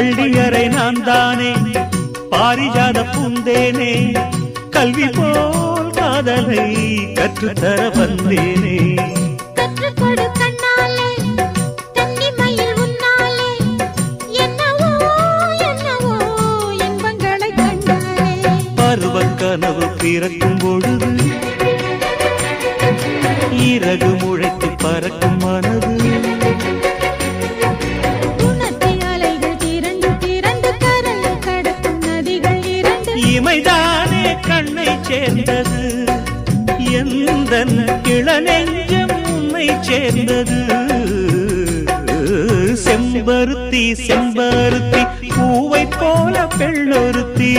பள்ளியறை நான் தானே பாரிஜாத பூந்தேனே கல்வி போல் காதலை கற்றுத்தர வந்தேனே கற்றுக்கொடு கண்ணாலே கன்னிமயில் உன்னாலே என்னவோ என்னவோ இன்பங்களை கண்டாலே பருவக் கனவு பிறக்கும் பொழுது இறகு முளைத்து பறக்கும் மனது இமைதானே கண்ணை சேர்ந்தது எந்தன் இளநெஞ்சம் உன்னை சேர்ந்தது செம்பருத்தி செம்பருத்தி பூவை போல பெண்ணொருத்தி